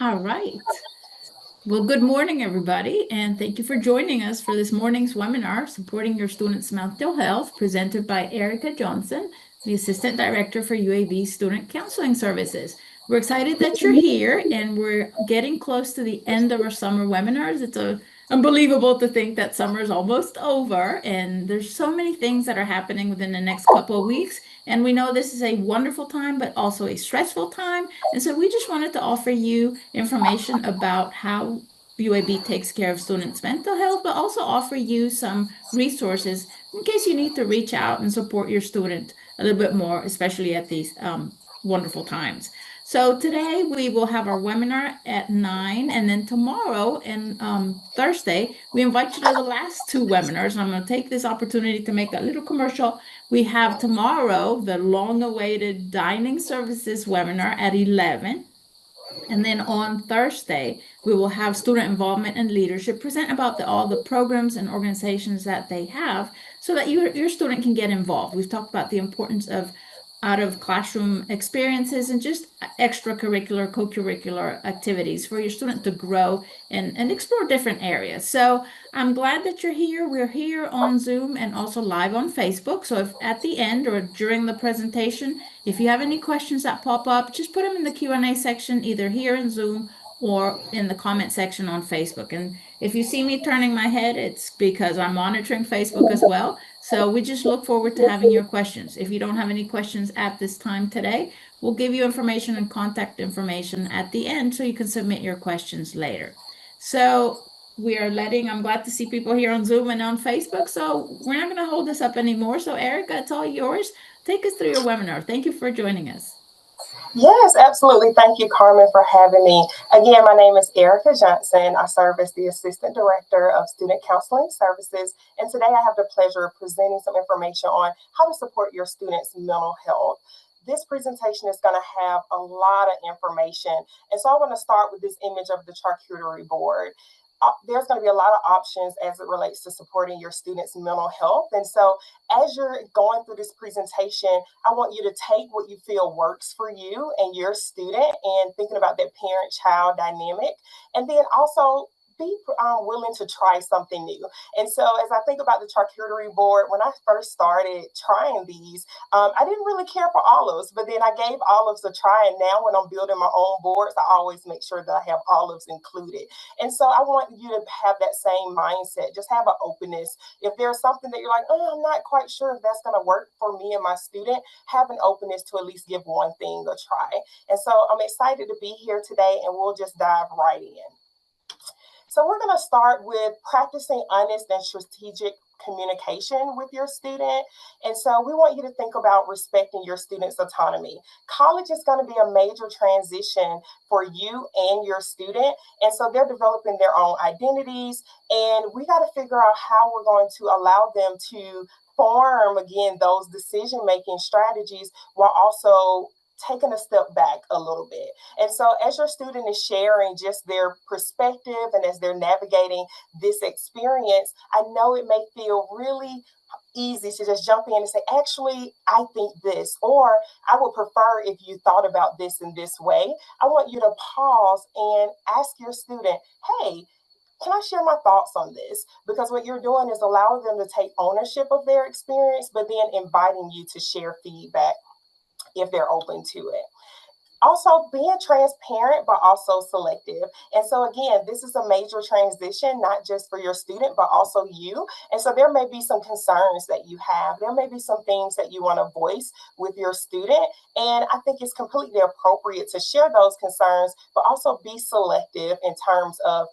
All right. Well, good morning, everybody, and thank you for joining us for this morning's webinar, Supporting Your Students' Mental Health, presented by Erica Johnson, the Assistant Director for UAB Student Counseling Services. We're excited that you're here, and we're getting close to the end of our summer webinars. It's unbelievable to think that summer is almost over, and there's so many things that are happening within the next couple of weeks. And we know this is a wonderful time, but also a stressful time. And so we just wanted to offer you information about how UAB takes care of students' mental health, but also offer you some resources in case you need to reach out and support your student a little bit more, especially at these wonderful times. So today we will have our webinar at 9, and then tomorrow and Thursday, we invite you to the last two webinars. And I'm going to take this opportunity to make a little commercial. We have tomorrow the long-awaited dining services webinar at 11. And then on Thursday, we will have student involvement and leadership present about all the programs and organizations that they have so that your student can get involved. We've talked about the importance of out of classroom experiences and just extracurricular, co-curricular activities for your student to grow and explore different areas. So I'm glad that you're here. We're here on Zoom and also live on Facebook. So if at the end or during the presentation, if you have any questions that pop up, just put them in the Q&A section, either here in Zoom or in the comment section on Facebook. And if you see me turning my head, it's because I'm monitoring Facebook as well. So we just look forward to having your questions. If you don't have any questions at this time today, we'll give you information and contact information at the end so you can submit your questions later. So I'm glad to see people here on Zoom and on Facebook. So we're not going to hold this up anymore. So Erica, it's all yours. Take us through your webinar. Thank you for joining us. Yes, absolutely. Thank you, Carmen, for having me. Again, my name is Erica Johnson. I serve as the Assistant Director of Student Counseling Services. And today I have the pleasure of presenting some information on how to support your students' mental health. This presentation is going to have a lot of information. And so I want to start with this image of the charcuterie board. There's going to be a lot of options as it relates to supporting your students' mental health. And so as you're going through this presentation, I want you to take what you feel works for you and your student and thinking about that parent-child dynamic. And then also be willing to try something new. And so as I think about the charcuterie board, when I first started trying these, I didn't really care for olives, but then I gave olives a try. And now when I'm building my own boards, I always make sure that I have olives included. And so I want you to have that same mindset. Just have an openness. If there's something that you're like, oh, I'm not quite sure if that's going to work for me and my student, have an openness to at least give one thing a try. And so I'm excited to be here today, and we'll just dive right in. So we're going to start with practicing honest and strategic communication with your student. And so we want you to think about respecting your student's autonomy. College is going to be a major transition for you and your student. And so they're developing their own identities. And we got to figure out how we're going to allow them to form, again, those decision-making strategies while also taking a step back a little bit. And so as your student is sharing just their perspective and as they're navigating this experience, I know it may feel really easy to just jump in and say, actually, I think this, or I would prefer if you thought about this in this way. I want you to pause and ask your student, hey, can I share my thoughts on this? Because what you're doing is allowing them to take ownership of their experience, but then inviting you to share feedback if they're open to it. Also being transparent, but also selective. And so again, this is a major transition, not just for your student, but also you. And so there may be some concerns that you have. There may be some things that you want to voice with your student. And I think it's completely appropriate to share those concerns, but also be selective in terms of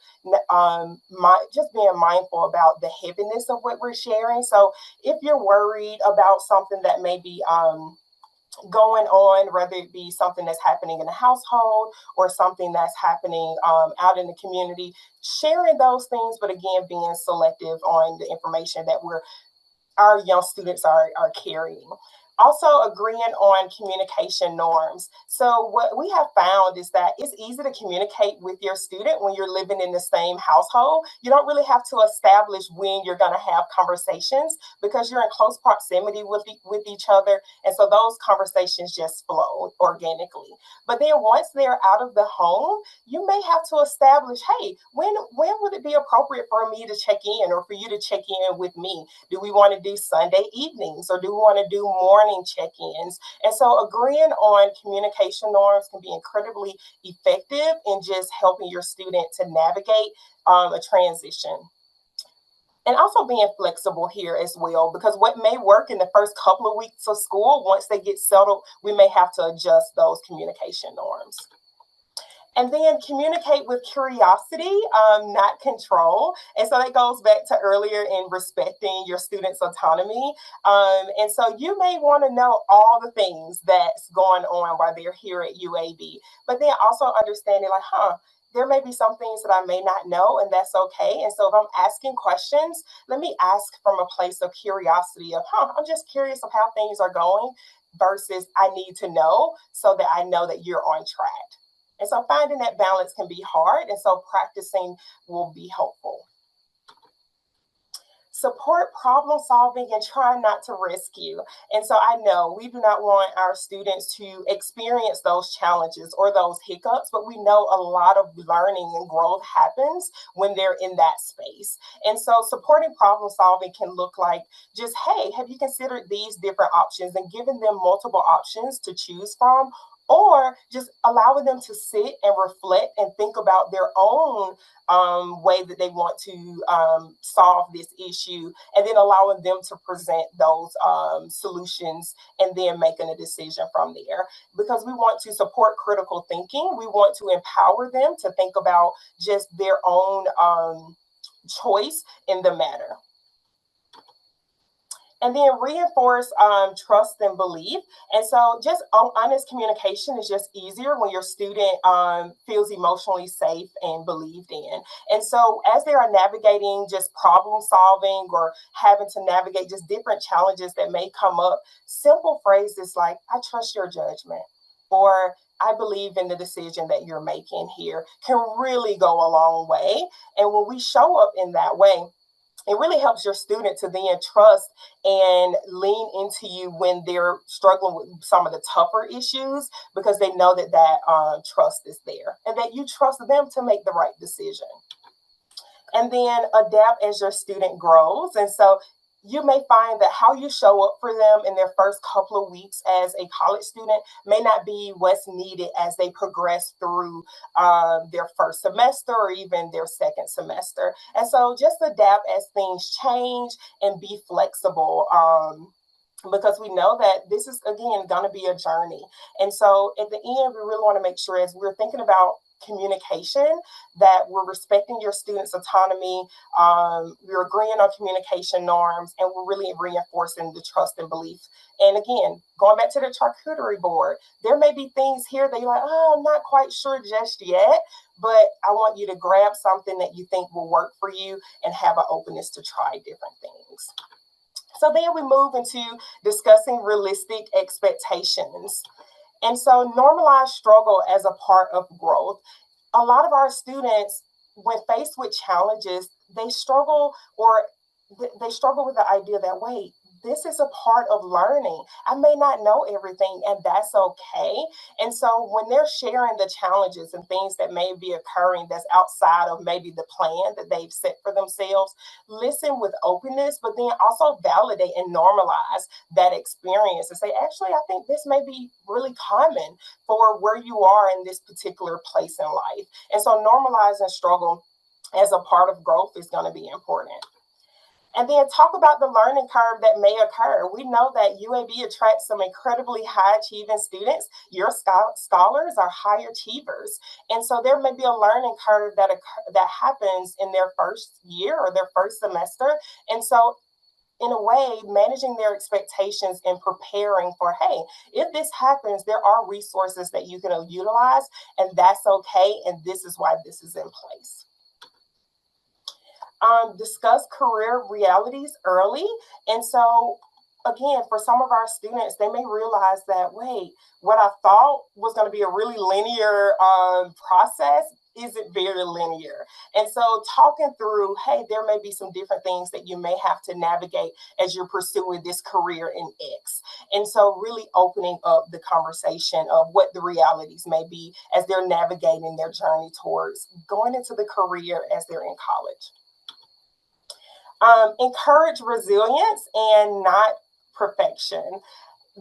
just being mindful about the heaviness of what we're sharing. So if you're worried about something that may be going on, whether it be something that's happening in the household or something that's happening out in the community, sharing those things, but again, being selective on the information that our young students are carrying. Also agreeing on communication norms. So what we have found is that it's easy to communicate with your student when you're living in the same household. You don't really have to establish when you're going to have conversations because you're in close proximity with each other. And so those conversations just flow organically. But then once they're out of the home, you may have to establish, hey, when would it be appropriate for me to check in or for you to check in with me? Do we want to do Sunday evenings or do we want to do morning check-ins? And so agreeing on communication norms can be incredibly effective in just helping your student to navigate a transition. And also being flexible here as well, because what may work in the first couple of weeks of school, once they get settled, we may have to adjust those communication norms. And then communicate with curiosity, not control. And so that goes back to earlier in respecting your students' autonomy. And so you may want to know all the things that's going on while they're here at UAB, but then also understanding like, there may be some things that I may not know, and that's okay. And so if I'm asking questions, let me ask from a place of curiosity of, I'm just curious of how things are going versus I need to know so that I know that you're on track. And so finding that balance can be hard, and so practicing will be helpful. Support problem solving and try not to rescue. And so I know we do not want our students to experience those challenges or those hiccups, but we know a lot of learning and growth happens when they're in that space. And so supporting problem solving can look like just, hey, have you considered these different options and giving them multiple options to choose from? Or just allowing them to sit and reflect and think about their own way that they want to solve this issue, and then allowing them to present those solutions and then making a decision from there. Because we want to support critical thinking, we want to empower them to think about just their own choice in the matter. And then reinforce trust and belief. And so just honest communication is just easier when your student feels emotionally safe and believed in. And so as they are navigating just problem solving or having to navigate just different challenges that may come up, simple phrases like, I trust your judgment, or I believe in the decision that you're making here can really go a long way. And when we show up in that way, it really helps your student to then trust and lean into you when they're struggling with some of the tougher issues, because they know that trust is there and that you trust them to make the right decision. And then adapt as your student grows. And so you may find that how you show up for them in their first couple of weeks as a college student may not be what's needed as they progress through their first semester or even their second semester. And so just adapt as things change and be flexible. Because we know that this is, again, going to be a journey. And so at the end, we really want to make sure as we're thinking about communication that we're respecting your students' autonomy, we're agreeing on communication norms, and we're really reinforcing the trust and belief. And again, going back to the charcuterie board, there may be things here that you're like, I'm not quite sure just yet, but I want you to grab something that you think will work for you and have an openness to try different things. So then we move into discussing realistic expectations. And so normalize struggle as a part of growth. A lot of our students, when faced with challenges, they struggle with the idea that, wait, this is a part of learning. I may not know everything, and that's okay. And so when they're sharing the challenges and things that may be occurring that's outside of maybe the plan that they've set for themselves, listen with openness, but then also validate and normalize that experience and say, actually, I think this may be really common for where you are in this particular place in life. And so normalizing struggle as a part of growth is going to be important. And then talk about the learning curve that may occur. We know that UAB attracts some incredibly high achieving students. Your scholars are high achievers. And so there may be a learning curve that happens in their first year or their first semester. And so in a way, managing their expectations and preparing for, hey, if this happens, there are resources that you can utilize, and that's okay. And this is why this is in place. Discuss career realities early. And so again, for some of our students, they may realize that, wait, what I thought was going to be a really linear process isn't very linear. And so talking through, hey, there may be some different things that you may have to navigate as you're pursuing this career in X. And so really opening up the conversation of what the realities may be as they're navigating their journey towards going into the career as they're in college. Encourage resilience and not perfection.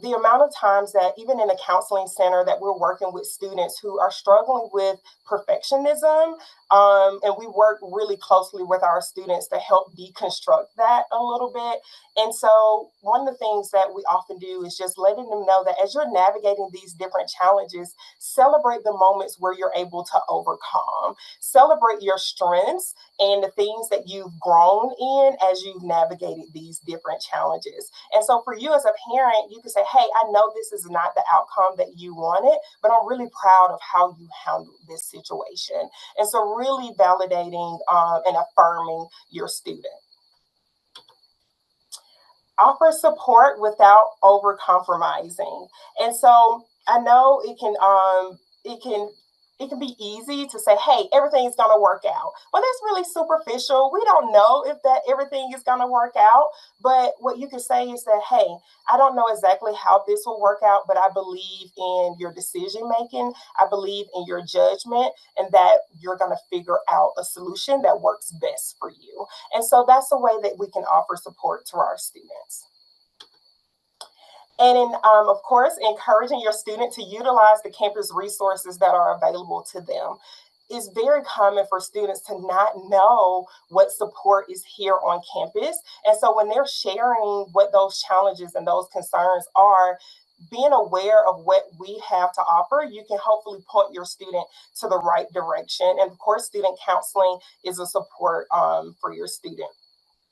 The amount of times that even in a counseling center that we're working with students who are struggling with perfectionism, and we work really closely with our students to help deconstruct that a little bit. And so one of the things that we often do is just letting them know that as you're navigating these different challenges, celebrate the moments where you're able to overcome, celebrate your strengths and the things that you've grown in as you've navigated these different challenges. And so for you as a parent, you can say, hey, I know this is not the outcome that you wanted, but I'm really proud of how you handled this situation. And so really validating and affirming your student. Offer support without over compromising. And so I know it can be easy to say, hey, everything's going to work out. Well, that's really superficial. We don't know if that everything is going to work out. But what you can say is that, hey, I don't know exactly how this will work out, but I believe in your decision making. I believe in your judgment and that you're going to figure out a solution that works best for you. And so that's a way that we can offer support to our students. And of course, encouraging your student to utilize the campus resources that are available to them. It's very common for students to not know what support is here on campus. And so when they're sharing what those challenges and those concerns are, being aware of what we have to offer, you can hopefully point your student to the right direction. And of course, student counseling is a support for your student.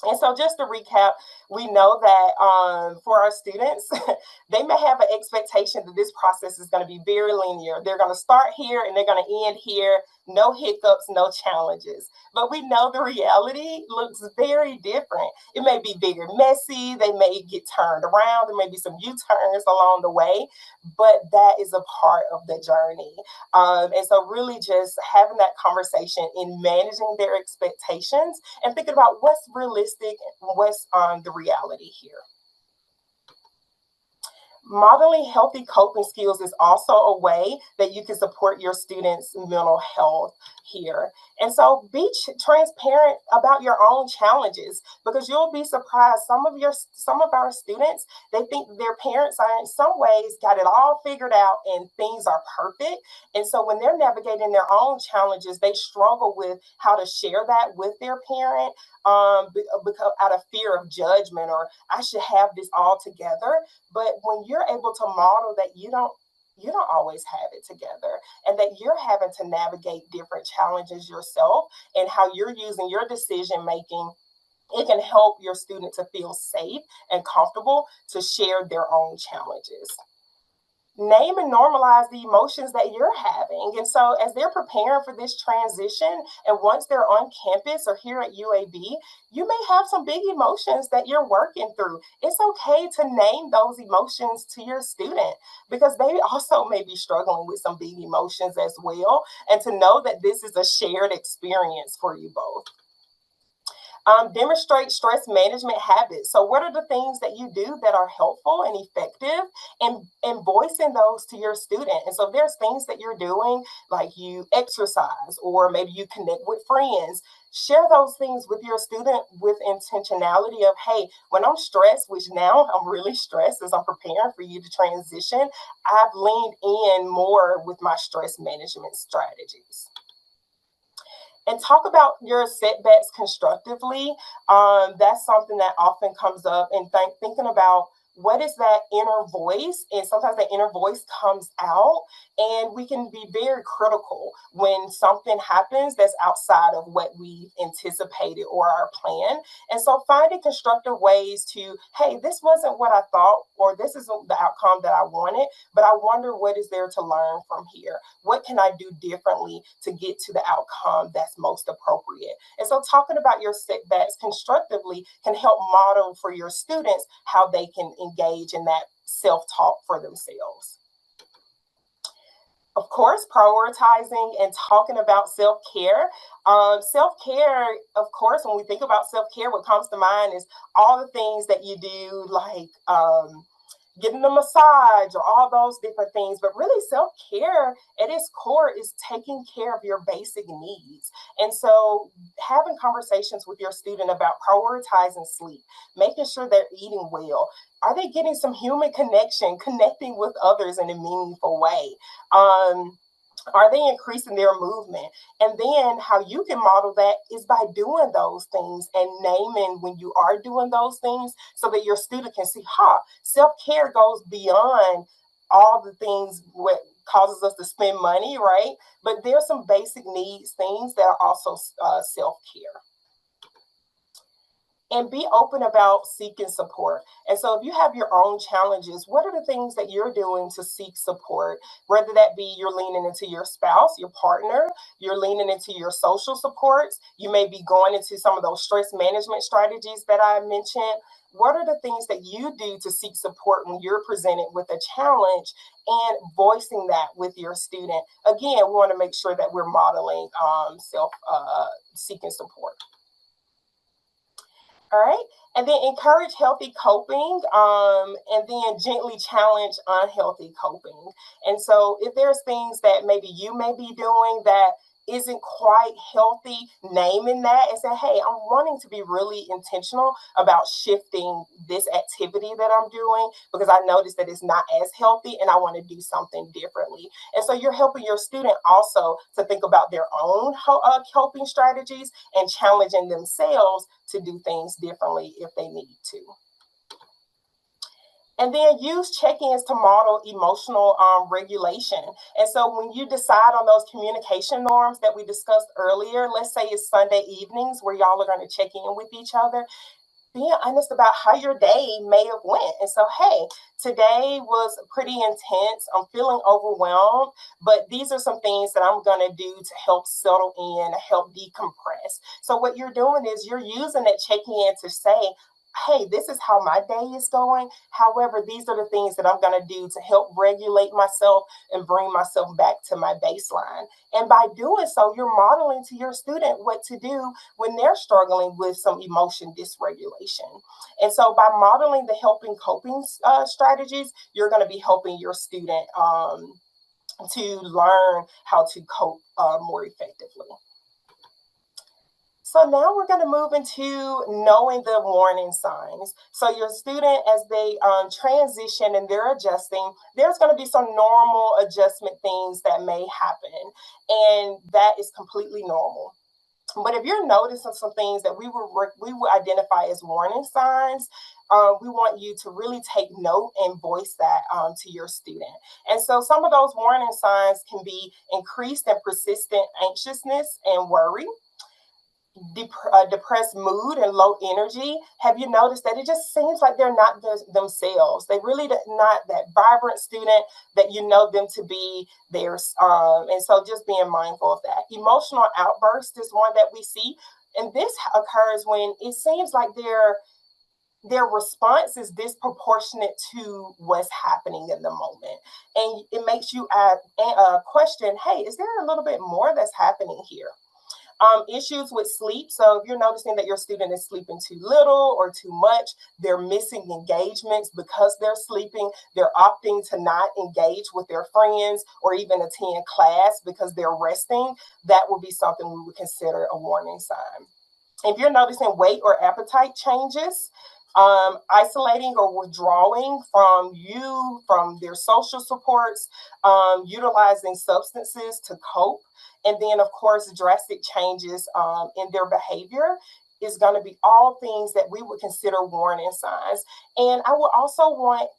And so just to recap, we know that for our students, they may have an expectation that this process is going to be very linear. They're going to start here and they're going to end here, no hiccups, no challenges. But we know the reality looks very different. It may be very messy. They may get turned around. There may be some U-turns along the way, but that is a part of the journey. And so really just having that conversation in managing their expectations and thinking about what's realistic and what's the reality here. Modeling healthy coping skills is also a way that you can support your students' mental health here. And so be transparent about your own challenges, because you'll be surprised. Some of our students, they think their parents are in some ways got it all figured out and things are perfect. And so when they're navigating their own challenges, they struggle with how to share that with their parent because out of fear of judgment or I should have this all together. But when you're able to model that you don't always have it together and that you're having to navigate different challenges yourself and how you're using your decision making, it can help your student to feel safe and comfortable to share their own challenges. Name and normalize the emotions that you're having. And so as they're preparing for this transition and once they're on campus or here at UAB, you may have some big emotions that you're working through. It's okay to name those emotions to your student because they also may be struggling with some big emotions as well, and to know that this is a shared experience for you both. Demonstrate stress management habits. So what are the things that you do that are helpful and effective, and voicing those to your student? And so there's things that you're doing, like you exercise, or maybe you connect with friends. Share those things with your student with intentionality of, hey, when I'm stressed, which now I'm really stressed as I'm preparing for you to transition, I've leaned in more with my stress management strategies. And talk about your setbacks constructively. That's something that often comes up, and thinking about what is that inner voice. And sometimes that inner voice comes out, and we can be very critical when something happens that's outside of what we've anticipated or our plan. And so finding constructive ways to, hey, this wasn't what I thought, or this isn't the outcome that I wanted, but I wonder what is there to learn from here. What can I do differently to get to the outcome that's most appropriate? And so talking about your setbacks constructively can help model for your students how they can engage in that self-talk for themselves. Of course, prioritizing and talking about self-care. Self-care, of course, when we think about self-care, what comes to mind is all the things that you do, like getting a massage or all those different things. But really, self-care at its core is taking care of your basic needs. And so having conversations with your student about prioritizing sleep, making sure they're eating well. Are they getting some human connection, connecting with others in a meaningful way? Are they increasing their movement? And then how you can model that is by doing those things and naming when you are doing those things so that your student can see, self-care goes beyond all the things what causes us to spend money, right? But there's some basic needs, things that are also self-care. And be open about seeking support. And so if you have your own challenges, what are the things that you're doing to seek support? Whether that be you're leaning into your spouse, your partner, you're leaning into your social supports, you may be going into some of those stress management strategies that I mentioned. What are the things that you do to seek support when you're presented with a challenge and voicing that with your student? Again, we want to make sure that we're modeling seeking support. All right. And then encourage healthy coping, and then gently challenge unhealthy coping. And so if there's things that maybe you may be doing that isn't quite healthy, naming that and say, hey, I'm wanting to be really intentional about shifting this activity that I'm doing because I noticed that it's not as healthy and I want to do something differently. And so you're helping your student also to think about their own coping strategies and challenging themselves to do things differently if they need to. And then use check-ins to model emotional regulation. And so when you decide on those communication norms that we discussed earlier, let's say it's Sunday evenings where y'all are going to check in with each other, being honest about how your day may have went. And so, hey, today was pretty intense. I'm feeling overwhelmed, but these are some things that I'm going to do to help settle in, help decompress. So what you're doing is you're using that check-in to say, hey, this is how my day is going. However, these are the things that I'm going to do to help regulate myself and bring myself back to my baseline. And by doing so, you're modeling to your student what to do when they're struggling with some emotion dysregulation. And so by modeling the helping coping strategies, you're going to be helping your student to learn how to cope more effectively. So now we're going to move into knowing the warning signs. So your student, as they transition and they're adjusting, there's going to be some normal adjustment things that may happen, and that is completely normal. But if you're noticing some things that we would identify as warning signs, we want you to really take note and voice that to your student. And so some of those warning signs can be increased and persistent anxiousness and worry, depressed mood and low energy. Have you noticed that it just seems like they're not themselves? They really not that vibrant student that you know them to be. And so just being mindful of that. Emotional outburst is one that we see, and this occurs when it seems like their response is disproportionate to what's happening in the moment. And it makes you question, hey, is there a little bit more that's happening here? Issues with sleep. So if you're noticing that your student is sleeping too little or too much, they're missing engagements because they're sleeping, they're opting to not engage with their friends or even attend class because they're resting, that would be something we would consider a warning sign. If you're noticing weight or appetite changes, isolating or withdrawing from their social supports, utilizing substances to cope, and then, of course, drastic changes in their behavior is going to be all things that we would consider warning signs. And I would also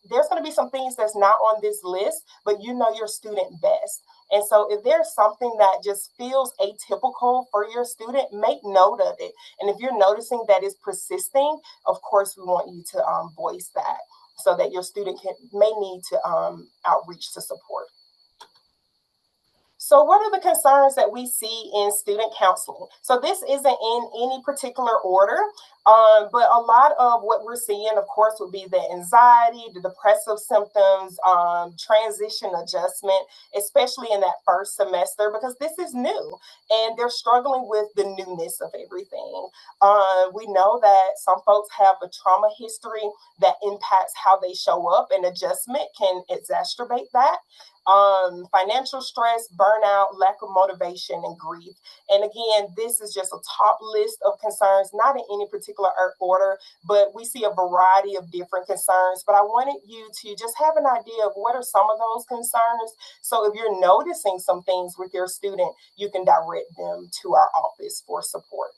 there's going to be some things that's not on this list, but you know your student best. And so if there's something that just feels atypical for your student, make note of it. And if you're noticing that it's persisting, of course, we want you to voice that so that your student may need to outreach to support. So what are the concerns that we see in student counseling? So this isn't in any particular order, But a lot of what we're seeing, of course, would be the anxiety, the depressive symptoms, transition adjustment, especially in that first semester, because this is new and they're struggling with the newness of everything. We know that some folks have a trauma history that impacts how they show up, and adjustment can exacerbate that. Financial stress, burnout, lack of motivation, and grief. And again, this is just a top list of concerns, not in any particular order, but we see a variety of different concerns. But I wanted you to just have an idea of what are some of those concerns. So if you're noticing some things with your student, you can direct them to our office for support.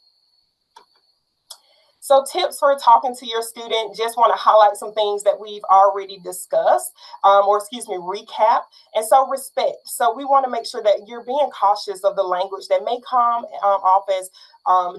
So tips for talking to your student, just want to highlight some things that we've already discussed, recap. And so respect. So we want to make sure that you're being cautious of the language that may come off as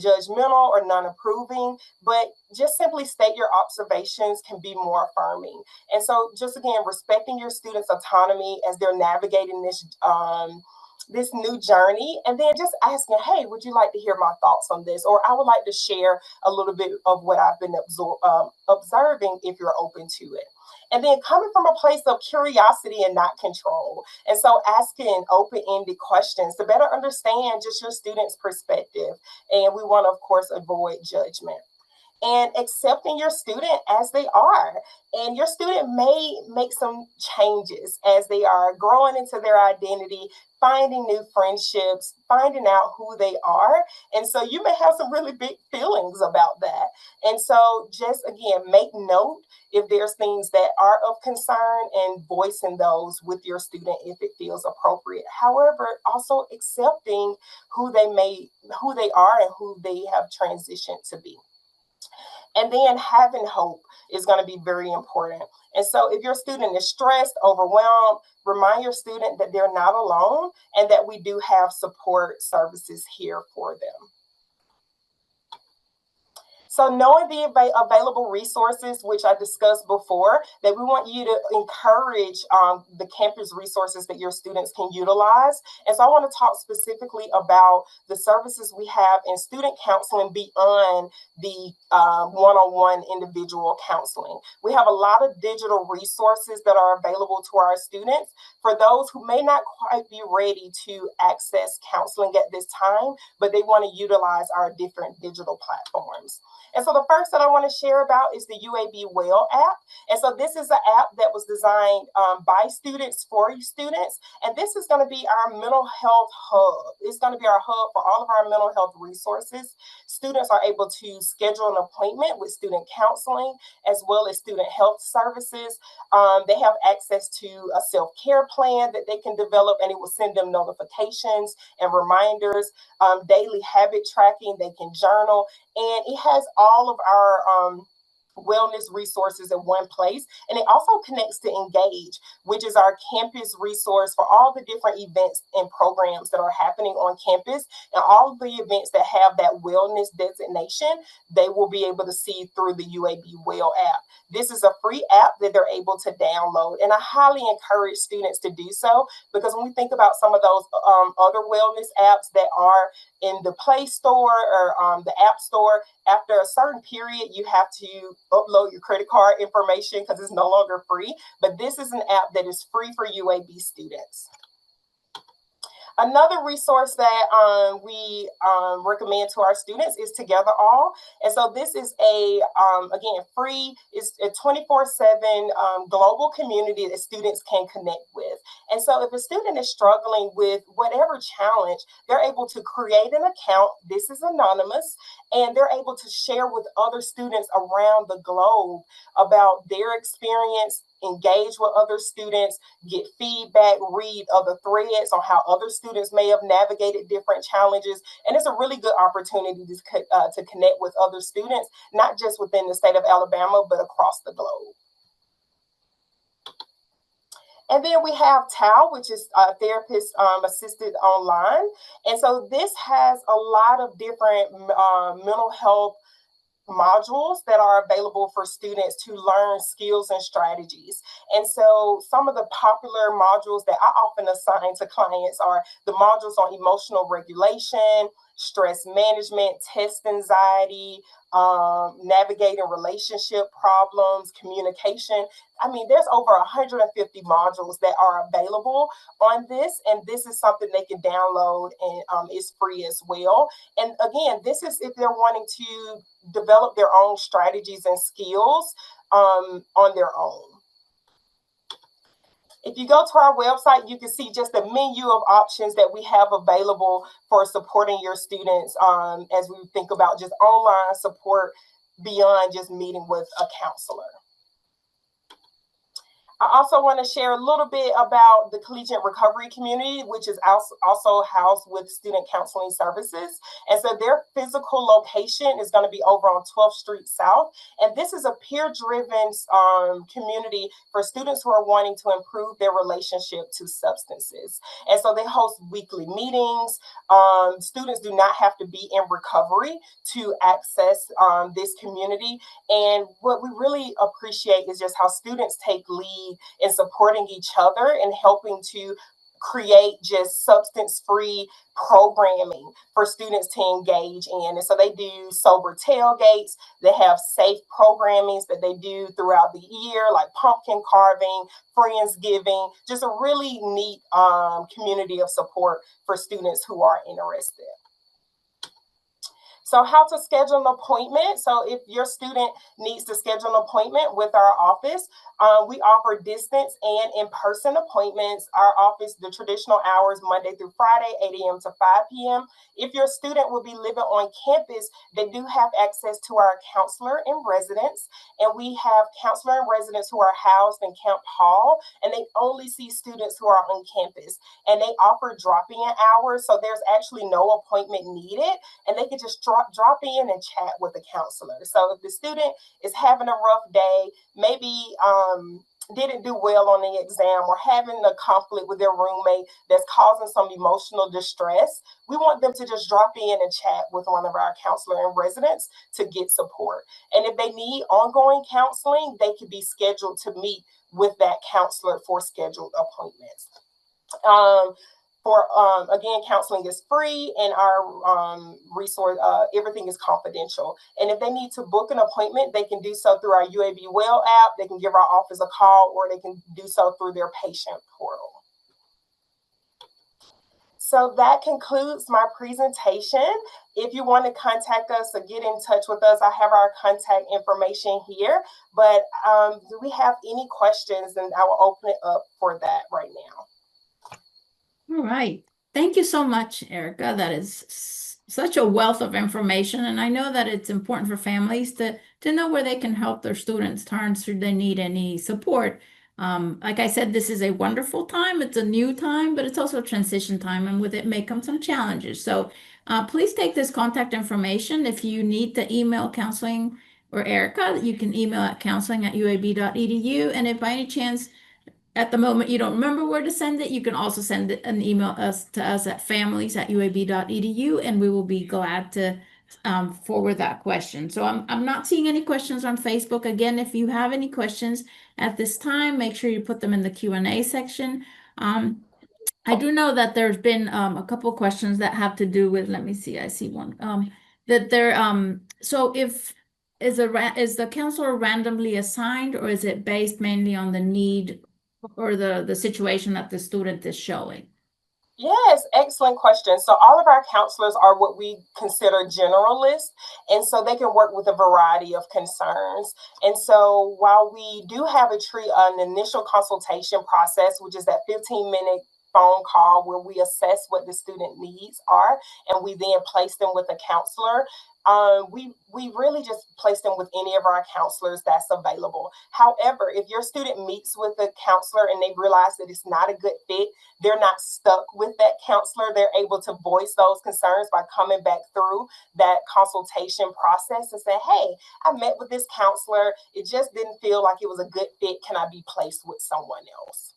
judgmental or non-approving, but just simply state your observations can be more affirming. And so just again, respecting your students' autonomy as they're navigating this new journey, and then just asking, hey, would you like to hear my thoughts on this? Or I would like to share a little bit of what I've been observing if you're open to it. And then coming from a place of curiosity and not control. And so asking open-ended questions to better understand just your student's perspective. And we want to, of course, avoid judgment. And accepting your student as they are. And your student may make some changes as they are growing into their identity, finding new friendships, finding out who they are. And so you may have some really big feelings about that. And so just again, make note if there's things that are of concern and voicing those with your student if it feels appropriate. However, also accepting who they are and who they have transitioned to be. And then having hope is going to be very important. And so if your student is stressed, overwhelmed, remind your student that they're not alone and that we do have support services here for them. So knowing the available resources, which I discussed before, that we want you to encourage the campus resources that your students can utilize. And so I want to talk specifically about the services we have in student counseling beyond the one-on-one individual counseling. We have a lot of digital resources that are available to our students for those who may not quite be ready to access counseling at this time, but they want to utilize our different digital platforms. And so the first that I want to share about is the UAB Well app. And so this is an app that was designed by students for students. And this is going to be our mental health hub. It's going to be our hub for all of our mental health resources. Students are able to schedule an appointment with student counseling as well as student health services. They have access to a self-care plan that they can develop, and it will send them notifications and reminders, daily habit tracking. They can journal, and it has all of our wellness resources in one place. And it also connects to Engage, which is our campus resource for all the different events and programs that are happening on campus. And all of the events that have that wellness designation, they will be able to see through the UAB Well app. This is a free app that they're able to download. And I highly encourage students to do so, because when we think about some of those other wellness apps that are in the Play Store or the App Store, after a certain period, you have to upload your credit card information because it's no longer free. But this is an app that is free for UAB students. Another resource that we recommend to our students is Together All. And so this is again, free. It's a 24/7 global community that students can connect with. And so if a student is struggling with whatever challenge, they're able to create an account. This is anonymous, and they're able to share with other students around the globe about their experience, engage with other students, get feedback, read other threads on how other students may have navigated different challenges. And it's a really good opportunity to connect with other students, not just within the state of Alabama, but across the globe. And then we have TAL, which is therapist assisted online. And so this has a lot of different mental health modules that are available for students to learn skills and strategies. And so some of the popular modules that I often assign to clients are the modules on emotional regulation, stress management, test anxiety, navigating relationship problems, communication. I mean, there's over 150 modules that are available on this, and this is something they can download, and it's free as well. And again, this is if they're wanting to develop their own strategies and skills on their own. If you go to our website, you can see just a menu of options that we have available for supporting your students as we think about just online support beyond just meeting with a counselor. I also want to share a little bit about the Collegiate Recovery Community, which is also housed with Student Counseling Services. And so their physical location is going to be over on 12th Street South. And this is a peer-driven community for students who are wanting to improve their relationship to substances. And so they host weekly meetings. Students do not have to be in recovery to access this community. And what we really appreciate is just how students take lead in supporting each other and helping to create just substance-free programming for students to engage in. And so they do sober tailgates. They have safe programmings that they do throughout the year, like pumpkin carving, Friendsgiving, just a really neat community of support for students who are interested. So how to schedule an appointment. So if your student needs to schedule an appointment with our office, we offer distance and in-person appointments. Our office, the traditional hours, Monday through Friday, 8 a.m. to 5 p.m. If your student will be living on campus, they do have access to our counselor in residence. And we have counselor in residence who are housed in Camp Hall, and they only see students who are on campus. And they offer drop-in hours, so there's actually no appointment needed, and they can just drop in and chat with the counselor. So if the student is having a rough day, maybe didn't do well on the exam, or having a conflict with their roommate that's causing some emotional distress, we want them to just drop in and chat with one of our counselor in residence to get support. And if they need ongoing counseling, they can be scheduled to meet with that counselor for scheduled appointments. Again, counseling is free, and our resource, everything is confidential. And if they need to book an appointment, they can do so through our UAB Well app. They can give our office a call, or they can do so through their patient portal. So that concludes my presentation. If you want to contact us or get in touch with us, I have our contact information here. But do we have any questions? And I will open it up for that right now. All right. Thank you so much, Erica. That is such a wealth of information. And I know that it's important for families to know where they can help their students turn should they need any support. Like I said, this is a wonderful time. It's a new time, but it's also a transition time. And with it may come some challenges. So please take this contact information. If you need to email counseling or Erica, you can email at counseling@uab.edu. And if by any chance, at the moment you don't remember where to send it, you can also send an email to us at families@uab.edu, and we will be glad to forward that question. So I'm not seeing any questions on Facebook. Again, if you have any questions at this time, make sure you put them in the Q&A section. I do know that there's been a couple questions that have to do with, let me see, I see one, that they're, so if, is the counselor randomly assigned, or is it based mainly on the need or the situation that the student is showing? Yes, excellent question. So all of our counselors are what we consider generalists, and so they can work with a variety of concerns. And so while we do have an initial consultation process, which is that 15-minute phone call where we assess what the student needs are, and we then place them with a counselor, we really just place them with any of our counselors that's available. However, if your student meets with a counselor and they realize that it's not a good fit, they're not stuck with that counselor. They're able to voice those concerns by coming back through that consultation process and say, hey, I met with this counselor. It just didn't feel like it was a good fit. Can I be placed with someone else?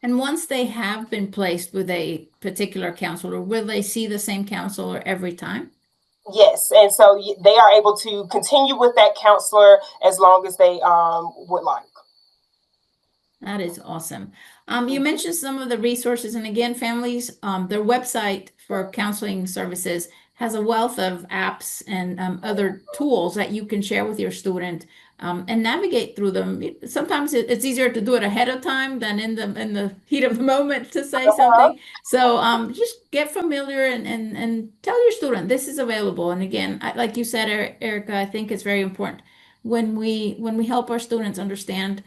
And once they have been placed with a particular counselor, will they see the same counselor every time? Yes, and so they are able to continue with that counselor as long as they would like. That is awesome. You mentioned some of the resources, and again, families, their website for counseling services has a wealth of apps and other tools that you can share with your student and navigate through them. Sometimes it's easier to do it ahead of time than in the heat of the moment to say Uh-huh. something. So just get familiar and tell your student this is available. And again, like you said, Erica, I think it's very important when we help our students understand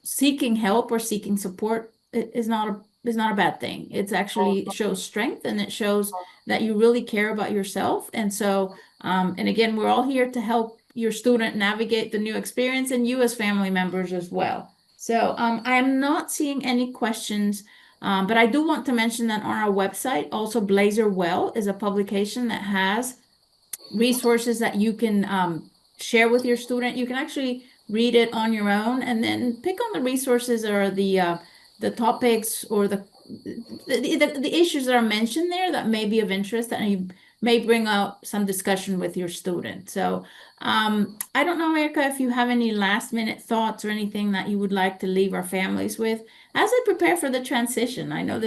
seeking help or seeking support is not a bad thing. It's actually shows strength and it shows that you really care about yourself. And so, and again, we're all here to help your student navigate the new experience and you as family members as well. So, I am not seeing any questions, but I do want to mention that on our website, also Blazer Well is a publication that has resources that you can share with your student. You can actually read it on your own and then pick on the resources or the topics or the issues that are mentioned there that may be of interest and you may bring out some discussion with your student. So I don't know, Erica, if you have any last minute thoughts or anything that you would like to leave our families with as they prepare for the transition. I know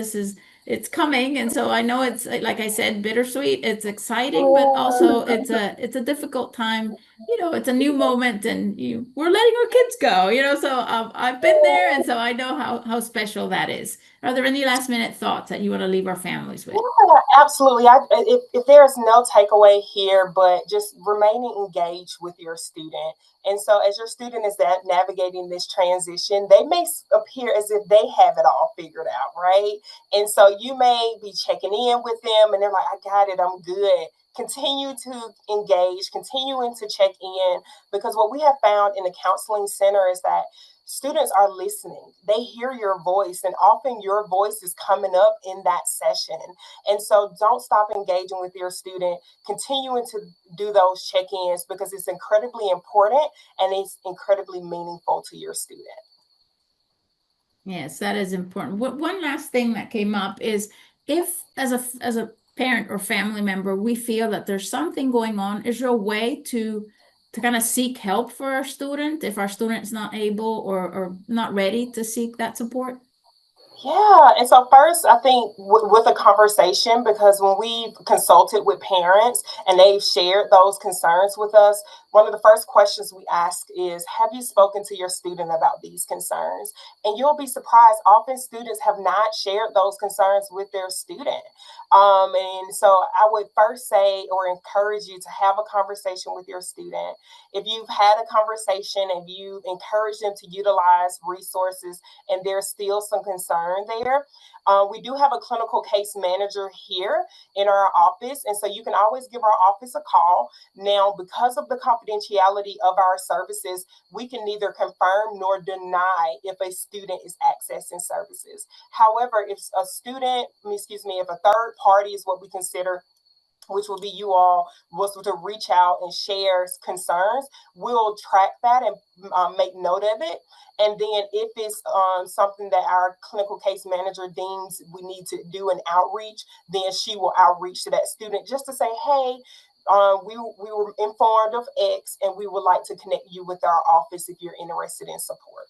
it's coming, and so I know it's like I said, bittersweet. It's exciting, but also it's a difficult time. It's a new moment, and we're letting our kids go. So I've been there, and so I know how special that is. Are there any last minute thoughts that you want to leave our families with? Yeah, absolutely. If there's no takeaway here, but just remaining engaged with your student. And so, as your student is navigating this transition, they may appear as if they have it all figured out, right? And so, you may be checking in with them, and they're like, "I got it. I'm good." Continue to engage, continuing to check in, because what we have found in the counseling center is that students are listening. They hear your voice, and often your voice is coming up in that session. And so don't stop engaging with your student, continuing to do those check ins because it's incredibly important and it's incredibly meaningful to your student. Yes, that is important. One last thing that came up is if as a parent or family member, we feel that there's something going on, is there a way to kind of seek help for our student if our student's not able or not ready to seek that support? Yeah, and so first, I think with a conversation, because when we consulted with parents and they've shared those concerns with us, one of the first questions we ask is, have you spoken to your student about these concerns? And you'll be surprised, often students have not shared those concerns with their student. And so I would first say or encourage you to have a conversation with your student. If you've had a conversation and you encourage them to utilize resources and there's still some concern there, we do have a clinical case manager here in our office. And so you can always give our office a call. Now, because of the confidentiality of our services, we can neither confirm nor deny if a student is accessing services. However, if a student, excuse me, if a third party is what we consider, which will be you all, was to reach out and share concerns, we'll track that and make note of it. And then if it's something that our clinical case manager deems we need to do an outreach, then she will outreach to that student just to say, hey, we were informed of X and we would like to connect you with our office if you're interested in support.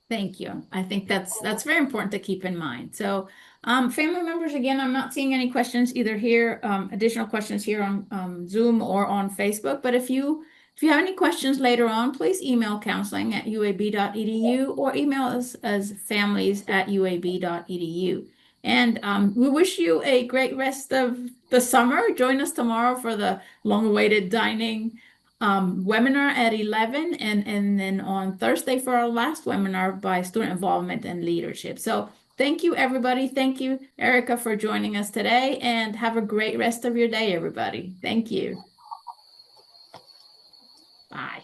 Thank you. I think that's very important to keep in mind. So, family members, again, I'm not seeing any questions either here, additional questions here on Zoom or on Facebook. But if you have any questions later on, please email counseling@uab.edu or email us as families@uab.edu. And we wish you a great rest of the summer. Join us tomorrow for the long-awaited dining webinar at 11 and then on Thursday for our last webinar by student involvement and leadership. So thank you, everybody. Thank you, Erica, for joining us today, and have a great rest of your day, everybody. Thank you. Bye.